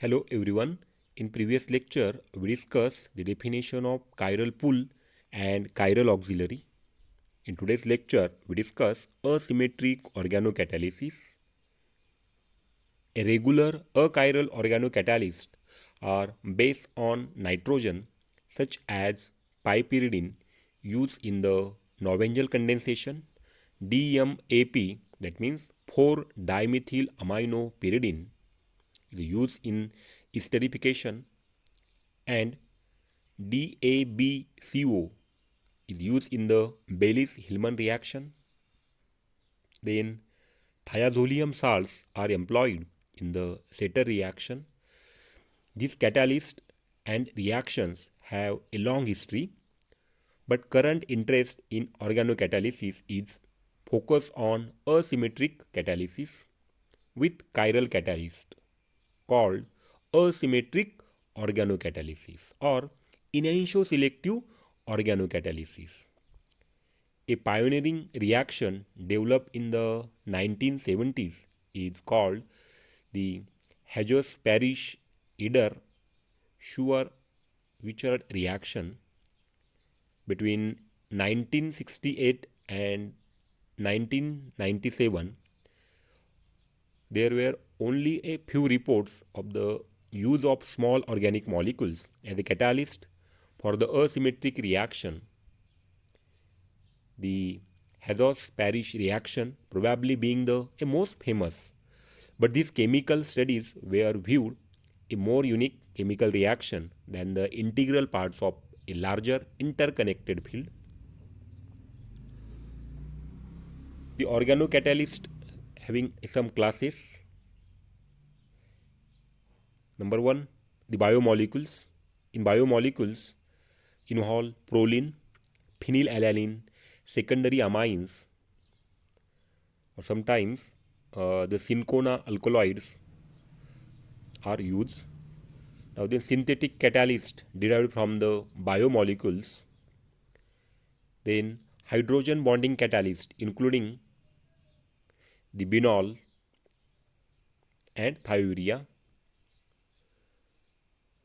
Hello everyone. In previous lecture, we discussed the definition of chiral pull and chiral auxiliary. In today's lecture, we discuss asymmetric organocatalysis. A regular achiral organocatalyst are based on nitrogen such as piperidine used in the Norwegian condensation, DMAP that means 4-dimethylamino-pyridine is used in esterification and DABCO is used in the Baylis-Hillman reaction. Then thiazolium salts are employed in the Setter reaction. These catalysts and reactions have a long history, but current interest in organocatalysis is focused on asymmetric catalysis with chiral catalyst called asymmetric organocatalysis or enantioselective organocatalysis. A pioneering reaction developed in the 1970s is called the Hajost-Parrish-Eder-Schur-Wiechert reaction. Between 1968 and 1997, there were only a few reports of the use of small organic molecules as a catalyst for the asymmetric reaction. The Hajost-Parrish reaction probably being the most famous, but these chemical studies were viewed a more unique chemical reaction than the integral parts of a larger interconnected field. The organocatalyst having some classes. Number one, the biomolecules. In biomolecules involve proline, phenylalanine, secondary amines, or sometimes the Cinchona alkaloids are used. Now the synthetic catalyst derived from the biomolecules, then hydrogen bonding catalyst including the benol and thiourea.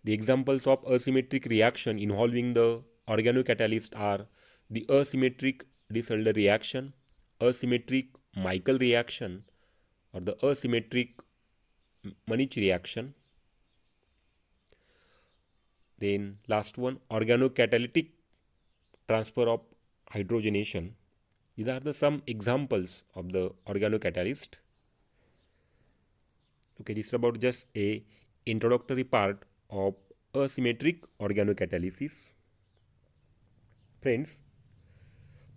The examples of asymmetric reaction involving the organocatalyst are the asymmetric Disulder reaction, asymmetric Michael reaction, or the asymmetric Munich reaction. Then last one, organocatalytic transfer of hydrogenation. These are the some examples of the organocatalyst. Okay, this is about just a introductory part of asymmetric organocatalysis. Friends,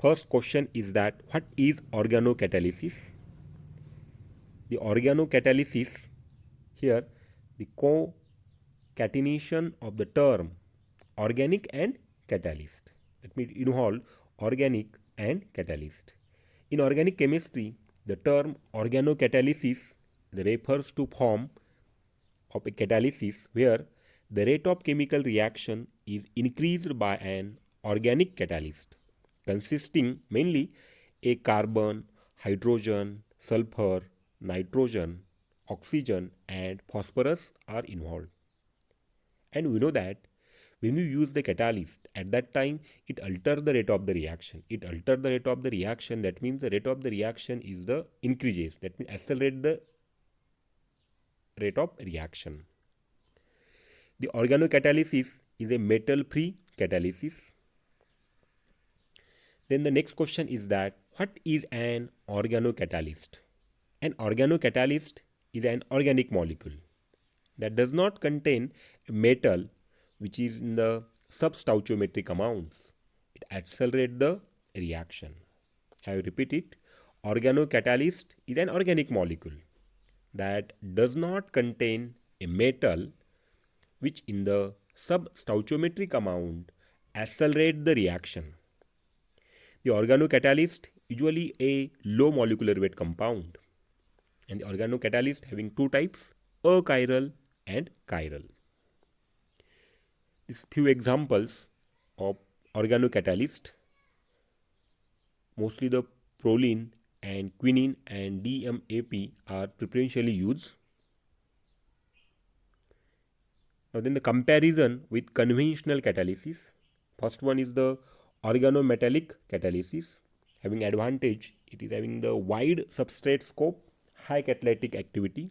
first question is that what is organocatalysis? The organocatalysis here the concatenation of the term organic and catalyst. That means involve organic and catalyst. In organic chemistry, the term organocatalysis refers to form of a catalysis where the rate of chemical reaction is increased by an organic catalyst consisting mainly a carbon, hydrogen, sulfur, nitrogen, oxygen and phosphorus are involved. And we know that when you use the catalyst at that time it alters the rate of the reaction. It alters the rate of the reaction, that means the rate of the reaction is the increases, that means accelerate the rate of reaction. The organocatalysis is a metal-free catalysis. Then the next question is that what is an organocatalyst? An organocatalyst is an organic molecule that does not contain a metal which is in the substoichiometric amounts. It accelerates the reaction. I repeat it. Organocatalyst is an organic molecule that does not contain a metal which in the substoichiometric amount accelerate the reaction. The organocatalyst usually a low molecular weight compound, and the organocatalyst having two types, achiral and chiral. These few examples of organocatalyst, mostly the proline and quinine and DMAP are preferentially used. Now then the comparison with conventional catalysis. First one is the organometallic catalysis. Having advantage, it is having the wide substrate scope, high catalytic activity.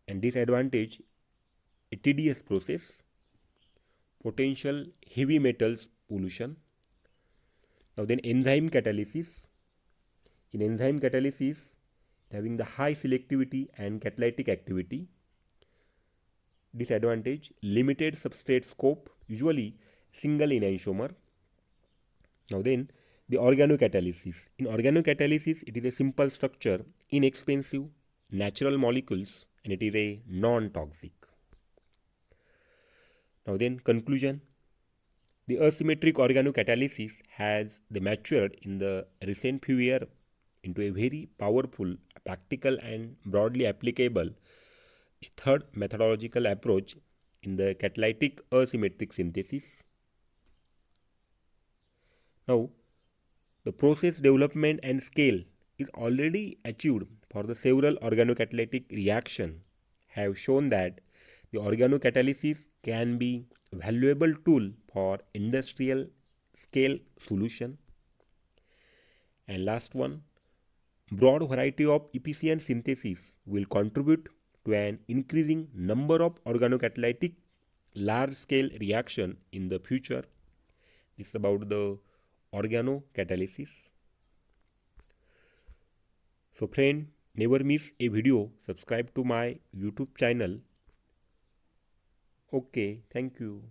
And disadvantage, a tedious process, potential heavy metals pollution. Now then enzyme catalysis. In enzyme catalysis, having the high selectivity and catalytic activity. Disadvantage, limited substrate scope, usually single enantiomer. Now then, the organocatalysis. In organocatalysis, it is a simple structure, inexpensive, natural molecules, and it is a non-toxic. Now then, conclusion. The asymmetric organocatalysis has matured in the recent few years into a very powerful, practical, and broadly applicable third methodological approach in the catalytic asymmetric synthesis. Now, the process development and scale is already achieved for the several organocatalytic reaction have shown that the organocatalysis can be a valuable tool for industrial scale solution. And last one, broad variety of efficient synthesis will contribute to an increasing number of organocatalytic large scale reaction in the future. This is about the organocatalysis. So friend, never miss a video. Subscribe to my YouTube channel. Okay, thank you.